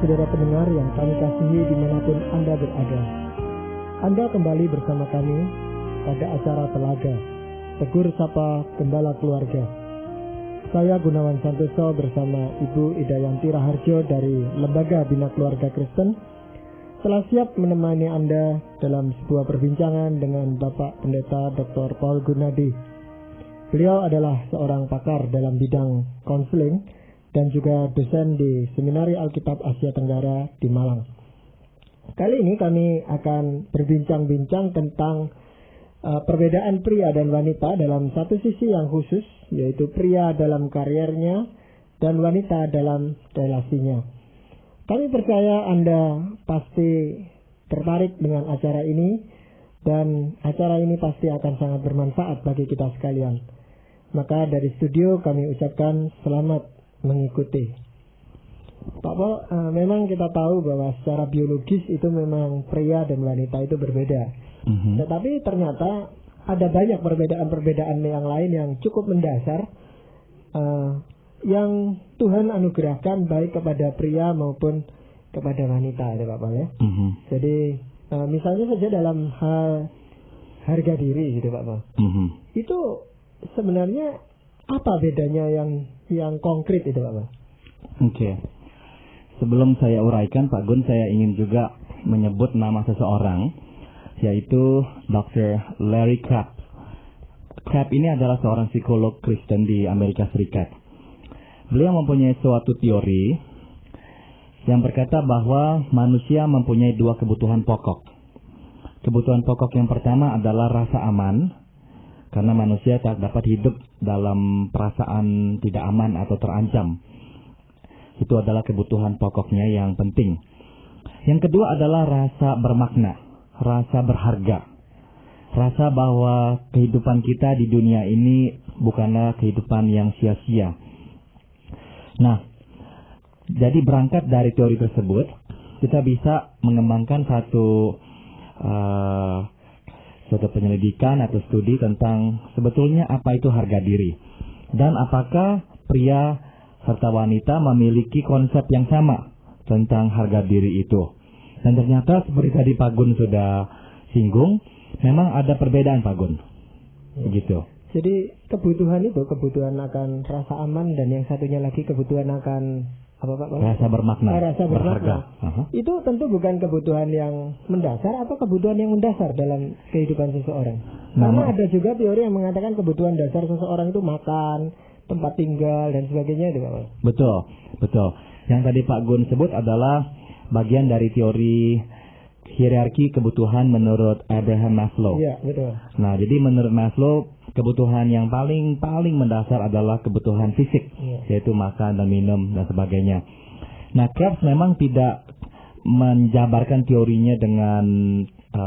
saudara pendengar yang kami kasihi dimanapun Anda berada. Anda kembali bersama kami pada acara Telaga, Tegur Sapa Gembala Keluarga. Saya Gunawan Santoso bersama Ibu Idayanti Raharjo dari Lembaga Bina Keluarga Kristen telah siap menemani Anda dalam sebuah perbincangan dengan Bapak Pendeta Dr. Paul Gunadi. Beliau adalah seorang pakar dalam bidang konseling dan juga dosen di Seminari Alkitab Asia Tenggara di Malang. Kali ini kami akan berbincang-bincang tentang perbedaan pria dan wanita dalam satu sisi yang khusus, yaitu pria dalam kariernya dan wanita dalam relasinya. Kami percaya Anda pasti tertarik dengan acara ini, dan acara ini pasti akan sangat bermanfaat bagi kita sekalian. Maka dari studio kami ucapkan selamat mengikuti. Pak Paul, memang kita tahu bahwa secara biologis itu memang pria dan wanita itu berbeda. Tetapi ternyata ada banyak perbedaan-perbedaan yang lain yang cukup mendasar, yang Tuhan anugerahkan baik kepada pria maupun kepada wanita, ya Pak Paul ya. Jadi misalnya saja dalam hal harga diri gitu Pak Paul. Itu sebenarnya apa bedanya yang konkret itu Pak? Oke. Sebelum saya uraikan Pak Gun, saya ingin juga menyebut nama seseorang, yaitu Dr. Larry Crabb. Crabb ini adalah seorang psikolog Kristen di Amerika Serikat. Beliau mempunyai suatu teori yang berkata bahwa manusia mempunyai dua kebutuhan pokok. Kebutuhan pokok yang pertama adalah rasa aman, karena manusia tak dapat hidup dalam perasaan tidak aman atau terancam. Itu adalah kebutuhan pokoknya yang penting. Yang kedua adalah rasa bermakna, rasa berharga. Rasa bahwa kehidupan kita di dunia ini bukanlah kehidupan yang sia-sia. Nah, jadi berangkat dari teori tersebut, kita bisa mengembangkan satu penyelidikan atau studi tentang sebetulnya apa itu harga diri dan apakah pria serta wanita memiliki konsep yang sama tentang harga diri itu. Dan ternyata seperti tadi Pak Gun sudah singgung, memang ada perbedaan Pak Gun. Begitu. Jadi kebutuhan akan rasa aman, dan yang satunya lagi kebutuhan akan apa Pak? Rasa bermakna. Rasa berharga. Itu tentu bukan kebutuhan yang mendasar atau kebutuhan yang mendasar dalam kehidupan seseorang. Karena ada juga teori yang mengatakan kebutuhan dasar seseorang itu makan, tempat tinggal dan sebagainya itu Pak. Betul. Yang tadi Pak Gun sebut adalah bagian dari teori hierarki kebutuhan menurut Abraham Maslow. Iya, betul. Nah, jadi menurut Maslow kebutuhan yang paling mendasar adalah kebutuhan fisik, yaitu makan dan minum dan sebagainya. Nah, Crabb memang tidak menjabarkan teorinya dengan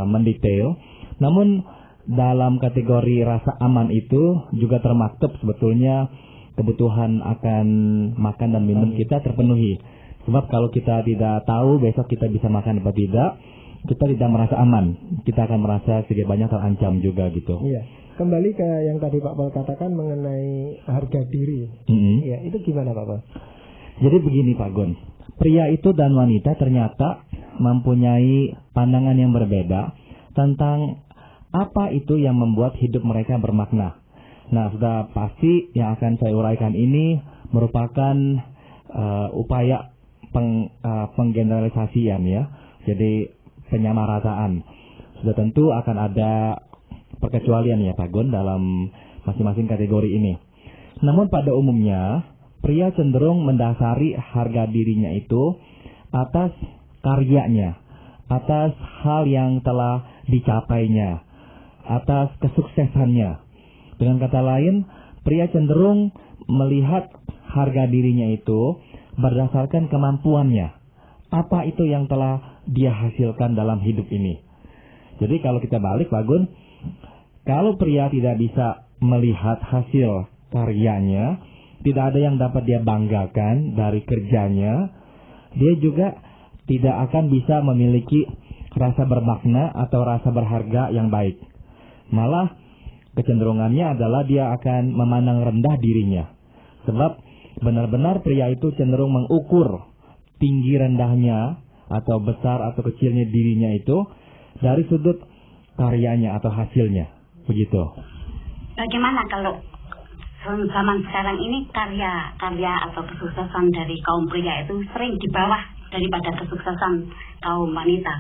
mendetail, namun dalam kategori rasa aman itu juga termaktub sebetulnya kebutuhan akan makan dan minum kita terpenuhi. Sebab kalau kita tidak tahu besok kita bisa makan atau tidak, kita tidak merasa aman, kita akan merasa sedikit banyak terancam juga gitu. Iya. Kembali ke yang tadi Pak Paul katakan mengenai harga diri. Ya, itu gimana Pak Paul? Jadi begini Pak Gun, pria itu dan wanita ternyata mempunyai pandangan yang berbeda tentang apa itu yang membuat hidup mereka bermakna. Nah, sudah pasti yang akan saya uraikan ini merupakan upaya penggeneralisasian ya. Jadi penyamarataan. Sudah tentu akan ada perkecualian ya Pak Gun dalam masing-masing kategori ini. Namun pada umumnya pria cenderung mendasari harga dirinya itu atas karyanya, atas hal yang telah dicapainya, atas kesuksesannya. Dengan kata lain, pria cenderung melihat harga dirinya itu berdasarkan kemampuannya. Apa itu yang telah dia hasilkan dalam hidup ini. Jadi kalau kita balik Pak Gun, kalau pria tidak bisa melihat hasil karyanya, tidak ada yang dapat dia banggakan dari kerjanya, dia juga tidak akan bisa memiliki rasa bermakna atau rasa berharga yang baik. Malah kecenderungannya adalah dia akan memandang rendah dirinya. Sebab benar-benar pria itu cenderung mengukur tinggi rendahnya atau besar atau kecilnya dirinya itu dari sudut karyanya atau hasilnya, begitu. Bagaimana kalau zaman sekarang ini karya atau kesuksesan dari kaum pria itu sering di bawah daripada kesuksesan kaum wanita?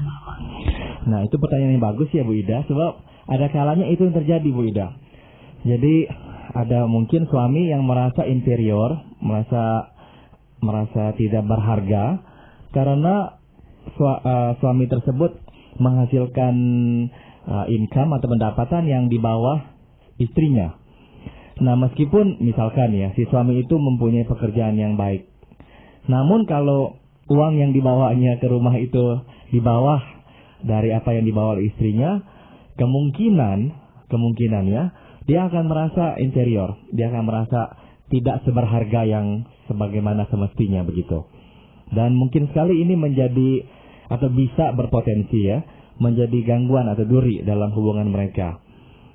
Nah, itu pertanyaan yang bagus ya Bu Ida, sebab ada kalanya itu yang terjadi Bu Ida. Jadi ada mungkin suami yang merasa inferior, merasa tidak berharga karena suami tersebut menghasilkan income atau pendapatan yang di bawah istrinya. Nah, meskipun misalkan ya si suami itu mempunyai pekerjaan yang baik, namun kalau uang yang dibawanya ke rumah itu di bawah dari apa yang dibawa oleh istrinya, kemungkinan ya dia akan merasa inferior, dia akan merasa tidak seberharga yang sebagaimana semestinya, begitu. Dan mungkin sekali ini menjadi atau bisa berpotensi ya menjadi gangguan atau duri dalam hubungan mereka.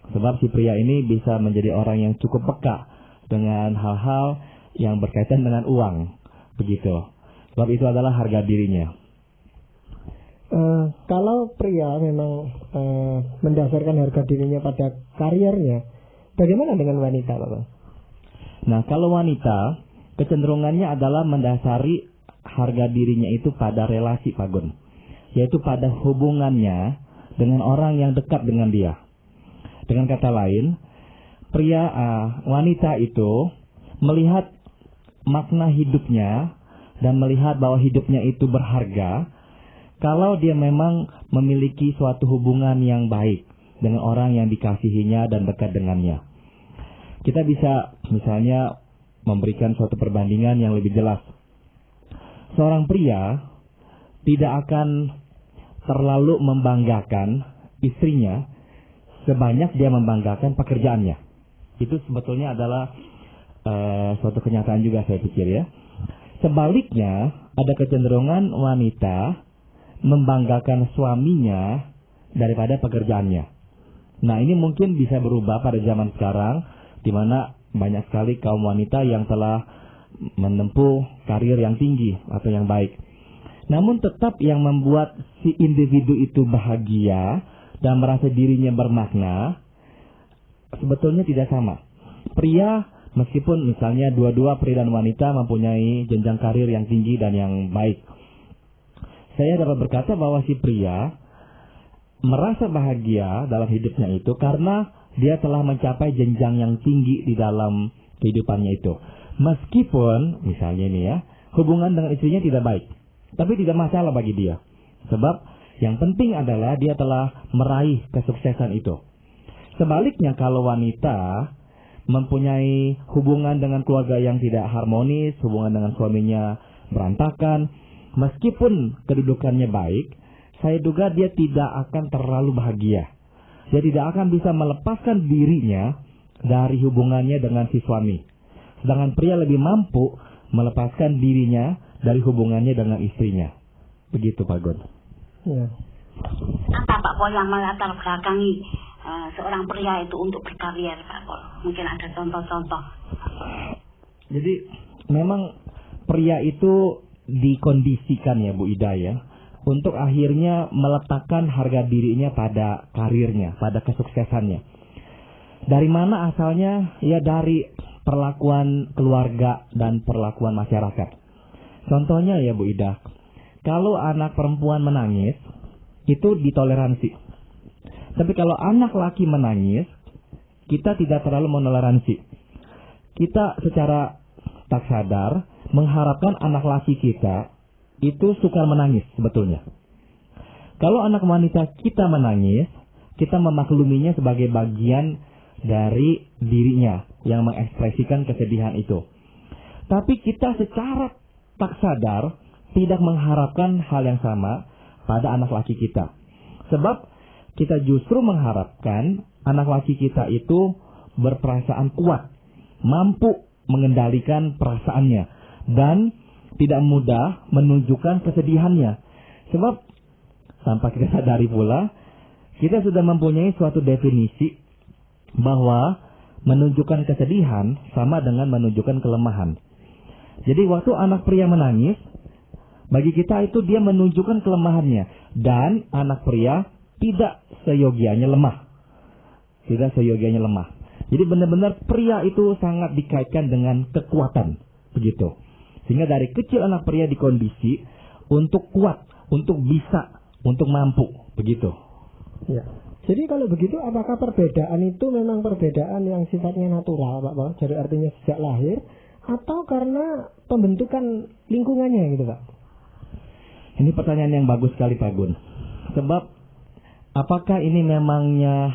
Sebab si pria ini bisa menjadi orang yang cukup peka dengan hal-hal yang berkaitan dengan uang, begitu. Sebab itu adalah harga dirinya. Kalau pria memang mendasarkan harga dirinya pada kariernya, bagaimana dengan wanita, Bapak? Nah, kalau wanita kecenderungannya adalah mendasari harga dirinya itu pada relasi, Pak Gun, yaitu pada hubungannya dengan orang yang dekat dengan dia. Dengan kata lain, wanita itu melihat makna hidupnya dan melihat bahwa hidupnya itu berharga kalau dia memang memiliki suatu hubungan yang baik dengan orang yang dikasihinya dan dekat dengannya. Kita bisa misalnya memberikan suatu perbandingan yang lebih jelas. Seorang pria tidak akan terlalu membanggakan istrinya sebanyak dia membanggakan pekerjaannya. Itu sebetulnya adalah suatu kenyataan juga, saya pikir ya. Sebaliknya, ada kecenderungan wanita membanggakan suaminya daripada pekerjaannya. Nah, ini mungkin bisa berubah pada zaman sekarang, di mana banyak sekali kaum wanita yang telah menempuh karir yang tinggi atau yang baik. Namun tetap yang membuat si individu itu bahagia dan merasa dirinya bermakna sebetulnya tidak sama. Pria, meskipun misalnya dua-dua pria dan wanita mempunyai jenjang karir yang tinggi dan yang baik, saya dapat berkata bahwa si pria merasa bahagia dalam hidupnya itu karena dia telah mencapai jenjang yang tinggi di dalam kehidupannya itu. Meskipun misalnya ini ya, hubungan dengan istrinya tidak baik, tapi tidak masalah bagi dia. Sebab yang penting adalah dia telah meraih kesuksesan itu. Sebaliknya, kalau wanita mempunyai hubungan dengan keluarga yang tidak harmonis, hubungan dengan suaminya berantakan, meskipun kedudukannya baik, saya duga dia tidak akan terlalu bahagia. Dia tidak akan bisa melepaskan dirinya dari hubungannya dengan si suami. Sedangkan pria lebih mampu melepaskan dirinya dari hubungannya dengan istrinya. Begitu, Pak Gon. Ya. Apa Pak Pol yang melatar belakangi seorang pria itu untuk berkarier, Pak Pol? Mungkin ada contoh-contoh. Jadi memang pria itu dikondisikan ya Bu Ida ya, untuk akhirnya meletakkan harga dirinya pada karirnya, pada kesuksesannya. Dari mana asalnya? Ya dari perlakuan keluarga dan perlakuan masyarakat. Contohnya ya Bu Ida, kalau anak perempuan menangis, itu ditoleransi. Tapi kalau anak laki menangis, kita tidak terlalu menoleransi. Kita secara tak sadar mengharapkan anak laki kita itu suka menangis sebetulnya. Kalau anak wanita kita menangis, kita memakluminya sebagai bagian dari dirinya yang mengekspresikan kesedihan itu. Tapi kita secara tak sadar tidak mengharapkan hal yang sama pada anak laki kita. Sebab kita justru mengharapkan anak laki kita itu berperasaan kuat, mampu mengendalikan perasaannya, dan tidak mudah menunjukkan kesedihannya. Sebab tanpa kita sadari pula, kita sudah mempunyai suatu definisi bahwa menunjukkan kesedihan sama dengan menunjukkan kelemahan. Jadi waktu anak pria menangis, Bagi kita itu dia menunjukkan kelemahannya. Dan anak pria tidak seyogianya lemah. Tidak seyogianya lemah. Jadi benar-benar pria itu sangat dikaitkan dengan kekuatan. Begitu. Sehingga dari kecil anak pria dikondisi untuk kuat, untuk bisa, untuk mampu. Begitu. Ya. Jadi kalau begitu apakah perbedaan itu memang perbedaan yang sifatnya natural Pak Paul? Jadi artinya sejak lahir atau karena pembentukan lingkungannya gitu Pak? Ini pertanyaan yang bagus sekali Pak Gun. Sebab apakah ini memangnya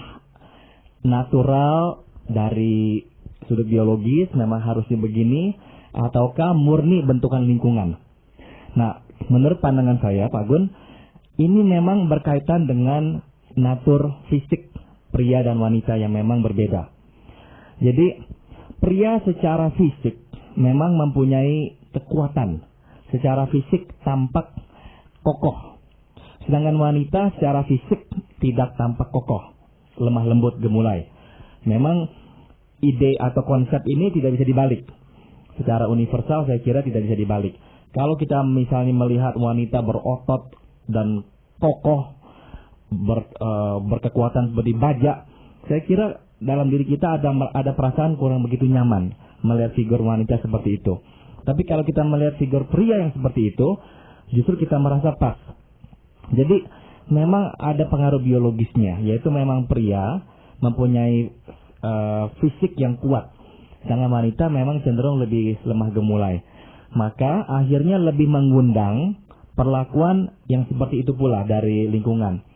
natural dari sudut biologis memang harusnya begini ataukah murni bentukan lingkungan? Nah, menurut pandangan saya Pak Gun, ini memang berkaitan dengan natur fisik pria dan wanita yang memang berbeda. Jadi pria secara fisik memang mempunyai kekuatan, secara fisik tampak kokoh. Sedangkan wanita secara fisik tidak tampak kokoh, lemah lembut gemulai. Memang ide atau konsep ini tidak bisa dibalik. Secara universal saya kira tidak bisa dibalik. Kalau kita misalnya melihat wanita berotot dan kokoh, berkekuatan seperti baja, saya kira dalam diri kita ada perasaan kurang begitu nyaman melihat figur wanita seperti itu. Tapi kalau kita melihat figur pria yang seperti itu, justru kita merasa pas. Jadi memang ada pengaruh biologisnya, yaitu memang pria mempunyai fisik yang kuat, sedangkan wanita memang cenderung lebih lemah gemulai. Maka akhirnya lebih mengundang perlakuan yang seperti itu pula dari lingkungan.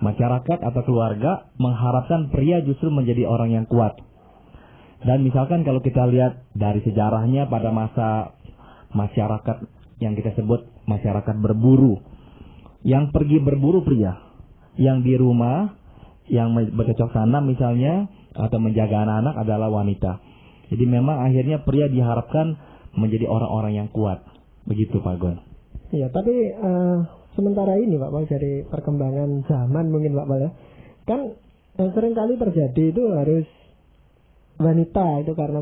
Masyarakat atau keluarga mengharapkan pria justru menjadi orang yang kuat. Dan misalkan kalau kita lihat dari sejarahnya pada masa masyarakat yang kita sebut masyarakat berburu, yang pergi berburu pria, yang di rumah, yang bercocok tanam misalnya, atau menjaga anak-anak adalah wanita. Jadi memang akhirnya pria diharapkan menjadi orang-orang yang kuat. Begitu Pak Gon. Iya, tapi sementara ini Pak Paul dari perkembangan zaman mungkin Pak Paul ya, kan sering kali terjadi itu harus wanita itu karena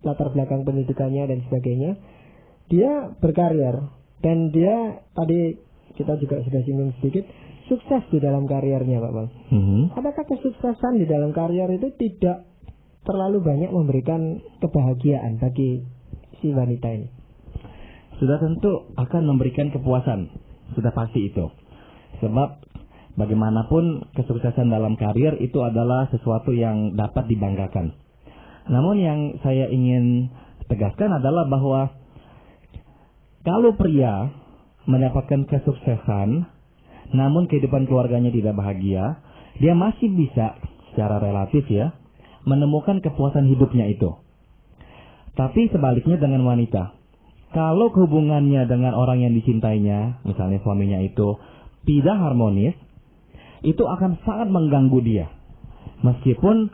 latar belakang pendidikannya dan sebagainya, dia berkarir dan dia tadi kita juga sudah singgung sedikit sukses di dalam karirnya Pak Paul. Apakah kesuksesan di dalam karir itu tidak terlalu banyak memberikan kebahagiaan bagi si wanita ini? Sudah tentu akan memberikan kepuasan. Sudah pasti itu. Sebab bagaimanapun kesuksesan dalam karir itu adalah sesuatu yang dapat dibanggakan. Namun yang saya ingin tegaskan adalah bahwa kalau pria mendapatkan kesuksesan namun kehidupan keluarganya tidak bahagia, dia masih bisa secara relatif ya menemukan kepuasan hidupnya itu. Tapi sebaliknya dengan wanita, kalau hubungannya dengan orang yang dicintainya, misalnya suaminya itu tidak harmonis, itu akan sangat mengganggu dia. Meskipun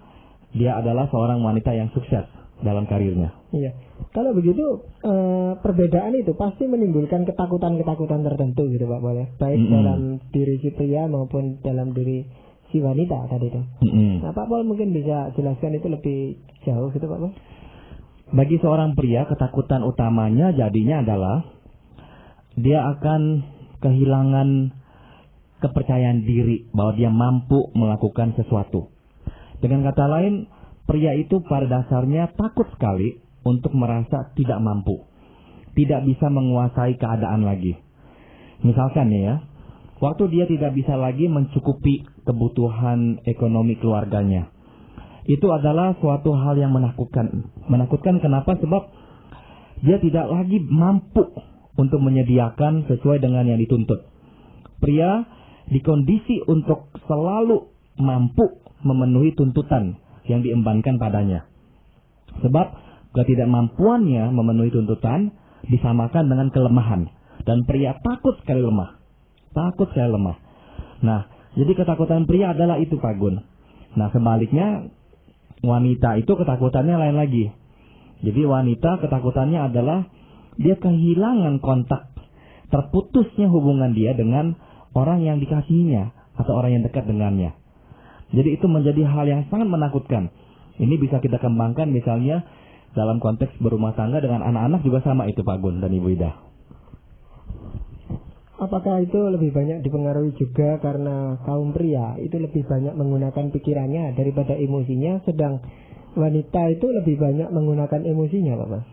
dia adalah seorang wanita yang sukses dalam karirnya. Iya. Kalau begitu perbedaan itu pasti menimbulkan ketakutan-ketakutan tertentu gitu Pak Paul ya. Baik dalam diri si pria maupun dalam diri si wanita tadi itu. Nah Pak Paul mungkin bisa jelaskan itu lebih jauh gitu Pak Paul. Bagi seorang pria, ketakutan utamanya jadinya adalah dia akan kehilangan kepercayaan diri bahwa dia mampu melakukan sesuatu. Dengan kata lain, pria itu pada dasarnya takut sekali untuk merasa tidak mampu, tidak bisa menguasai keadaan lagi. Misalkan ya, waktu dia tidak bisa lagi mencukupi kebutuhan ekonomi keluarganya. Itu adalah suatu hal yang menakutkan. Menakutkan kenapa? Sebab dia tidak lagi mampu untuk menyediakan sesuai dengan yang dituntut. Pria dikondisi untuk selalu mampu memenuhi tuntutan yang diembankan padanya. Sebab ketidakmampuannya memenuhi tuntutan disamakan dengan kelemahan. Dan pria takut sekali lemah. Takut sekali lemah. Nah, jadi ketakutan pria adalah itu Pak Gun. Nah, sebaliknya wanita itu ketakutannya lain lagi. Jadi wanita ketakutannya adalah dia kehilangan kontak, terputusnya hubungan dia dengan orang yang dikasihinya atau orang yang dekat dengannya. Jadi itu menjadi hal yang sangat menakutkan. Ini bisa kita kembangkan misalnya dalam konteks berumah tangga dengan anak-anak juga sama itu Pak Gun dan Ibu Ida. apakah itu lebih banyak dipengaruhi juga karena kaum pria itu lebih banyak menggunakan pikirannya daripada emosinya, sedang wanita itu lebih banyak menggunakan emosinya, Pak Mas?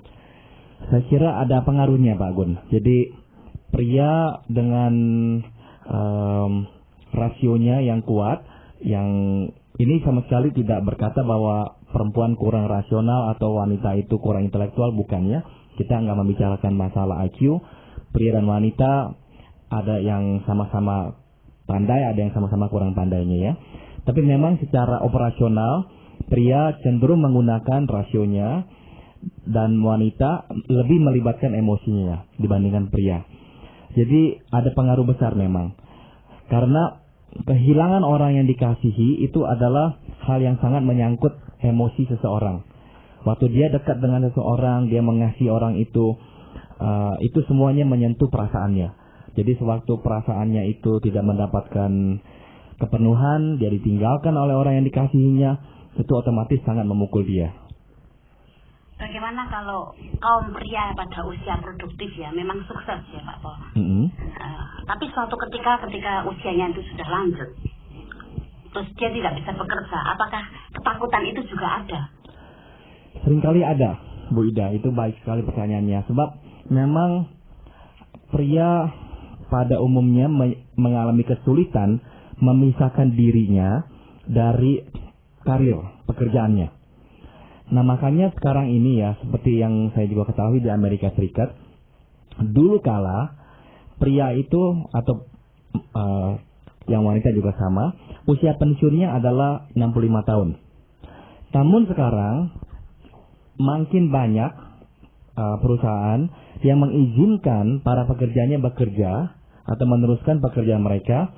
Saya kira ada pengaruhnya, Pak Gun. Jadi pria dengan rasionya yang kuat, yang ini sama sekali tidak berkata bahwa perempuan kurang rasional atau wanita itu kurang intelektual, bukannya. Kita nggak membicarakan masalah IQ. Pria dan wanita ada yang sama-sama pandai, ada yang sama-sama kurang pandainya ya. Tapi memang secara operasional pria cenderung menggunakan rasionya dan wanita lebih melibatkan emosinya dibandingkan pria. Jadi ada pengaruh besar memang. Karena kehilangan orang yang dikasihi itu adalah hal yang sangat menyangkut emosi seseorang. Waktu dia dekat dengan seseorang, dia mengasihi orang itu semuanya menyentuh perasaannya. Jadi sewaktu perasaannya itu tidak mendapatkan kepenuhan, dia ditinggalkan oleh orang yang dikasihinya, itu otomatis sangat memukul dia. Bagaimana kalau kaum pria pada usia produktif ya, memang sukses ya Pak Pol. Tapi suatu ketika usianya itu sudah lanjut, terus dia tidak bisa bekerja, apakah ketakutan itu juga ada? Seringkali ada, Bu Ida. Itu baik sekali pertanyaannya. Sebab memang pria pada umumnya mengalami kesulitan memisahkan dirinya dari karir pekerjaannya. Nah makanya sekarang ini ya, seperti yang saya juga ketahui di Amerika Serikat, dulu kala pria itu atau yang wanita juga sama, usia pensiunnya adalah 65 tahun. Namun sekarang makin banyak perusahaan yang mengizinkan para pekerjanya bekerja atau meneruskan pekerjaan mereka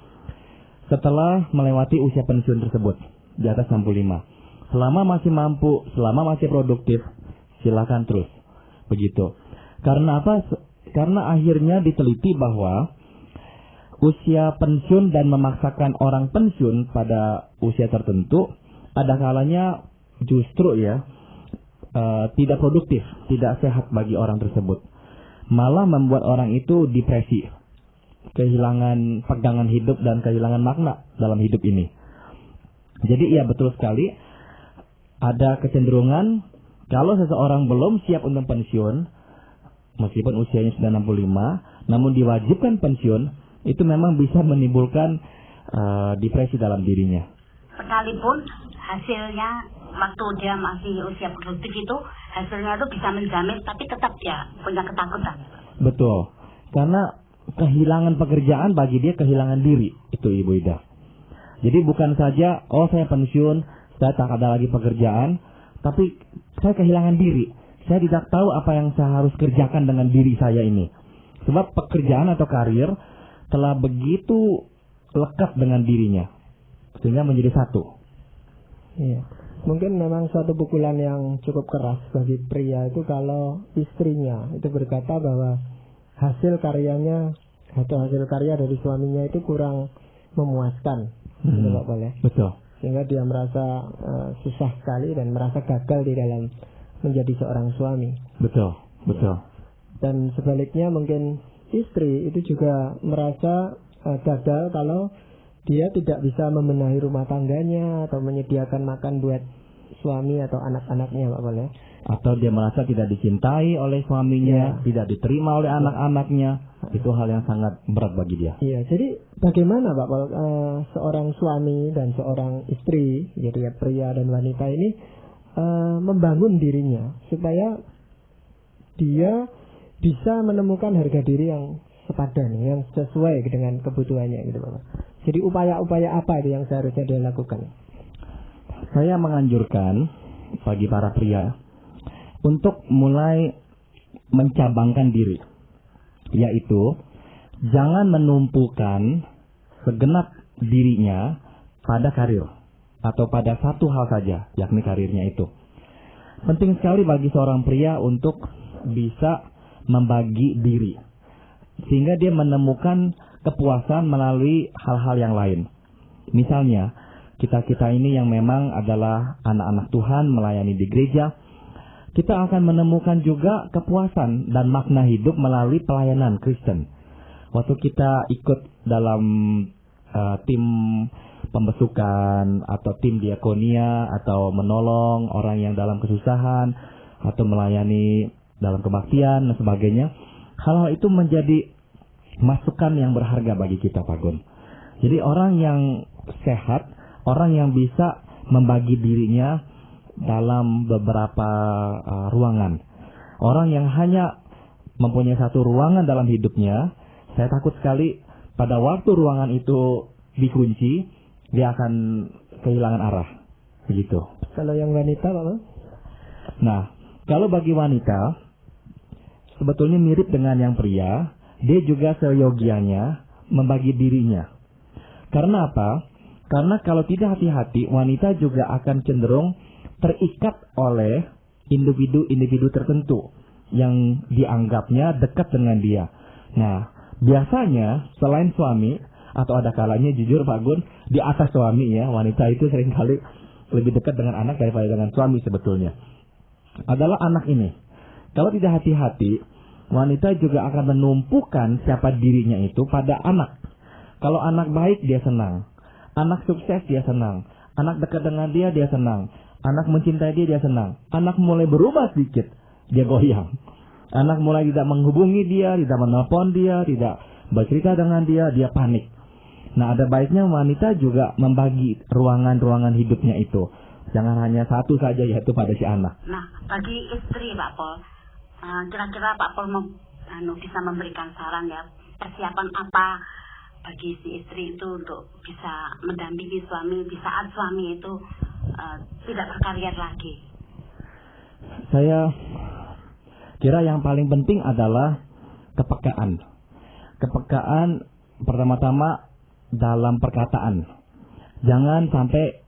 setelah melewati usia pensiun tersebut di atas 65. Selama masih mampu, selama masih produktif, silakan terus. Begitu. Karena apa? Karena akhirnya diteliti bahwa usia pensiun dan memaksakan orang pensiun pada usia tertentu ada kalanya justru ya tidak produktif, tidak sehat bagi orang tersebut. Malah membuat orang itu depresi, kehilangan pegangan hidup dan kehilangan makna dalam hidup ini. Jadi iya betul sekali, ada kecenderungan kalau seseorang belum siap untuk pensiun, meskipun usianya sudah 65, namun diwajibkan pensiun, itu memang bisa menimbulkan depresi dalam dirinya. Sekalipun hasilnya waktu dia masih usia produktif itu, hasilnya itu bisa menjamin, tapi tetap dia punya ketakutan. Betul, karena kehilangan pekerjaan bagi dia kehilangan diri, itu Ibu Ida. Jadi bukan saja, saya pensiun, saya tak ada lagi pekerjaan, tapi saya kehilangan diri. Saya tidak tahu apa yang saya harus kerjakan dengan diri saya ini. Sebab pekerjaan atau karir telah begitu lekat dengan dirinya, sehingga menjadi satu. Iya. Mungkin memang suatu pukulan yang cukup keras bagi pria itu kalau istrinya itu berkata bahwa hasil karyanya atau hasil karya dari suaminya itu kurang memuaskan. Itu Pak boleh. Betul. Sehingga dia merasa susah sekali dan merasa gagal di dalam menjadi seorang suami. Betul, betul. Dan sebaliknya mungkin istri itu juga merasa gagal kalau dia tidak bisa membenahi rumah tangganya atau menyediakan makan buat suami atau anak-anaknya, Pak Pol ya. Atau dia merasa tidak dicintai oleh suaminya, tidak diterima oleh anak-anaknya. Itu hal yang sangat berat bagi dia. Iya, jadi bagaimana Pak Pol seorang suami dan seorang istri, jadi ya pria dan wanita ini membangun dirinya supaya dia bisa menemukan harga diri yang sepadan, yang sesuai dengan kebutuhannya gitu Pak. Jadi upaya-upaya apa itu yang seharusnya dia lakukan? Saya menganjurkan bagi para pria untuk mulai mencabangkan diri, yaitu jangan menumpukan segenap dirinya pada karir atau pada satu hal saja, yakni karirnya itu. Penting sekali bagi seorang pria untuk bisa membagi diri, sehingga dia menemukan kepuasan melalui hal-hal yang lain. Misalnya, kita ini yang memang adalah anak-anak Tuhan melayani di gereja, kita akan menemukan juga kepuasan dan makna hidup melalui pelayanan Kristen. Waktu kita ikut dalam tim pembesukan atau tim diakonia atau menolong orang yang dalam kesusahan atau melayani dalam kebaktian dan sebagainya, hal-hal itu menjadi masukan yang berharga bagi kita, Pak Gun. Jadi orang yang sehat, orang yang bisa membagi dirinya dalam beberapa ruangan. Orang yang hanya mempunyai satu ruangan dalam hidupnya, saya takut sekali pada waktu ruangan itu dikunci, dia akan kehilangan arah. Begitu. Kalau yang wanita, Pak? Nah, kalau bagi wanita, sebetulnya mirip dengan yang pria, dia juga seyogianya membagi dirinya. Karena apa? Karena kalau tidak hati-hati, wanita juga akan cenderung terikat oleh individu-individu tertentu yang dianggapnya dekat dengan dia. Nah, biasanya selain suami, atau ada kalanya jujur Pak Gun, di atas suami ya, wanita itu seringkali lebih dekat dengan anak daripada dengan suami sebetulnya, adalah anak ini. Kalau tidak hati-hati, wanita juga akan menumpukan siapa dirinya itu pada anak. Kalau anak baik dia senang, anak sukses dia senang, anak dekat dengan dia senang, anak mencintai dia senang, anak mulai berubah sedikit dia goyang, anak mulai tidak menghubungi dia, tidak menelpon dia, tidak bercerita dengan dia panik. Nah, ada baiknya wanita juga membagi ruangan-ruangan hidupnya itu. Jangan hanya satu saja, yaitu pada si anak. Nah, bagi istri Pak Pol, kira-kira Pak Pol bisa memberikan saran ya, persiapan apa bagi si istri itu untuk bisa mendampingi suami di saat suami itu tidak berkarir lagi? Saya kira yang paling penting adalah kepekaan. Kepekaan pertama-tama dalam perkataan. Jangan sampai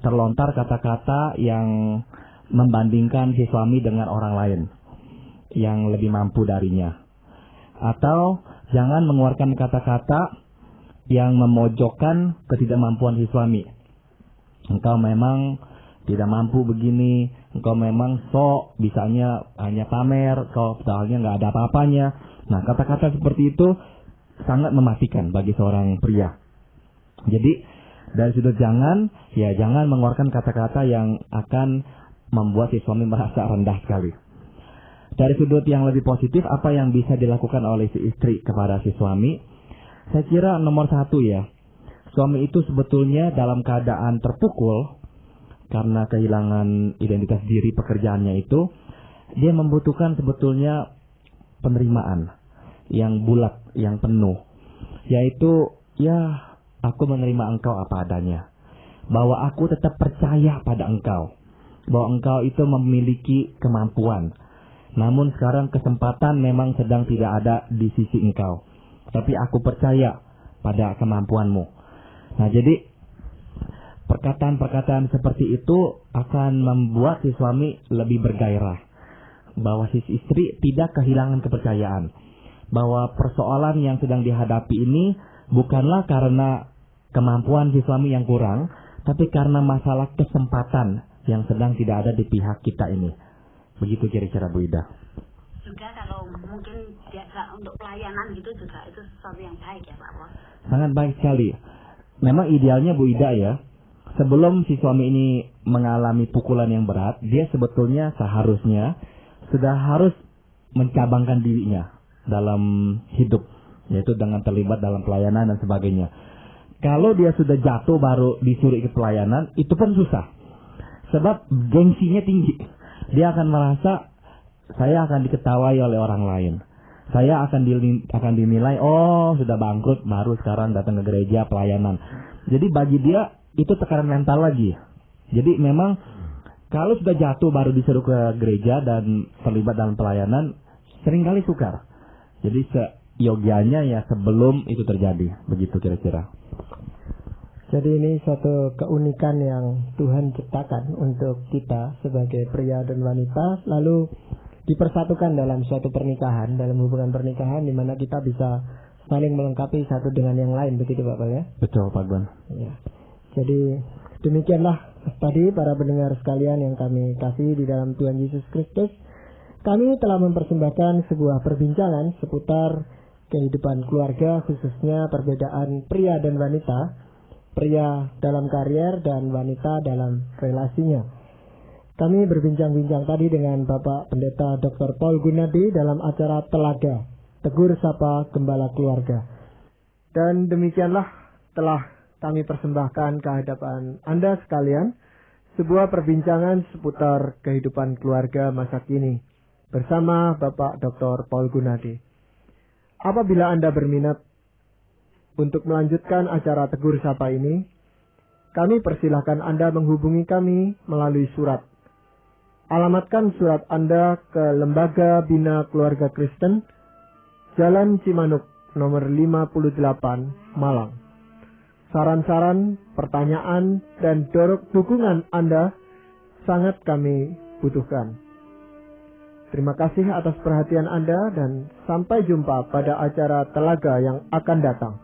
terlontar kata-kata yang membandingkan si suami dengan orang lain yang lebih mampu darinya. Atau jangan mengeluarkan kata-kata yang memojokkan ketidakmampuan si suami. Engkau memang tidak mampu begini, engkau memang sok bisanya hanya pamer, kau soalnya nggak ada apa-apanya. Nah, kata-kata seperti itu sangat mematikan bagi seorang pria. Jadi dari sudut jangan mengeluarkan kata-kata yang akan membuat si suami merasa rendah sekali. Dari sudut yang lebih positif, apa yang bisa dilakukan oleh si istri kepada si suami? Saya kira nomor satu ya, suami itu sebetulnya dalam keadaan terpukul karena kehilangan identitas diri pekerjaannya itu, dia membutuhkan sebetulnya penerimaan yang bulat, yang penuh. Yaitu, ya aku menerima engkau apa adanya. Bahwa aku tetap percaya pada engkau. Bahwa engkau itu memiliki kemampuan. Namun sekarang kesempatan memang sedang tidak ada di sisi engkau. Tapi aku percaya pada kemampuanmu. Nah, jadi perkataan-perkataan seperti itu akan membuat si suami lebih bergairah. Bahwa si istri tidak kehilangan kepercayaan. Bahwa persoalan yang sedang dihadapi ini bukanlah karena kemampuan si suami yang kurang, tapi karena masalah kesempatan yang sedang tidak ada di pihak kita ini. Begitu kira-kira Bu Ida. Juga kalau mungkin biasa untuk pelayanan gitu juga itu sesuatu yang baik ya Pak Bos. Sangat baik sekali. Memang idealnya Bu Ida ya, sebelum si suami ini mengalami pukulan yang berat, dia sebetulnya seharusnya sudah harus mencabangkan dirinya dalam hidup, yaitu dengan terlibat dalam pelayanan dan sebagainya. Kalau dia sudah jatuh baru disuruh ikut pelayanan, itu pun susah. Sebab gengsinya tinggi. Dia akan merasa, saya akan diketawai oleh orang lain. Saya akan dinilai, oh sudah bangkrut, baru sekarang datang ke gereja pelayanan. Jadi bagi dia, itu tekanan mental lagi. Jadi memang, kalau sudah jatuh baru disuruh ke gereja dan terlibat dalam pelayanan, seringkali sukar. Jadi seyogianya ya sebelum itu terjadi. Begitu kira-kira. Jadi ini suatu keunikan yang Tuhan ciptakan untuk kita sebagai pria dan wanita, lalu dipersatukan dalam suatu pernikahan, dalam hubungan pernikahan di mana kita bisa saling melengkapi satu dengan yang lain, begitu Bapak ya? Betul Pak Gun. Ya. Jadi demikianlah tadi para pendengar sekalian yang kami kasih di dalam Tuhan Yesus Kristus. Kami telah mempersembahkan sebuah perbincangan seputar kehidupan keluarga, khususnya perbedaan pria dan wanita, pria dalam karier dan wanita dalam relasinya. Kami berbincang-bincang tadi dengan Bapak Pendeta Dr. Paul Gunadi dalam acara Telaga, Tegur Sapa Gembala Keluarga. Dan demikianlah telah kami persembahkan ke hadapan Anda sekalian sebuah perbincangan seputar kehidupan keluarga masa kini bersama Bapak Dr. Paul Gunadi. Apabila Anda berminat untuk melanjutkan acara Tegur Sapa ini, kami persilahkan Anda menghubungi kami melalui surat. Alamatkan surat Anda ke Lembaga Bina Keluarga Kristen, Jalan Cimanuk, nomor 58, Malang. Saran-saran, pertanyaan, dan dukungan Anda sangat kami butuhkan. Terima kasih atas perhatian Anda dan sampai jumpa pada acara Telaga yang akan datang.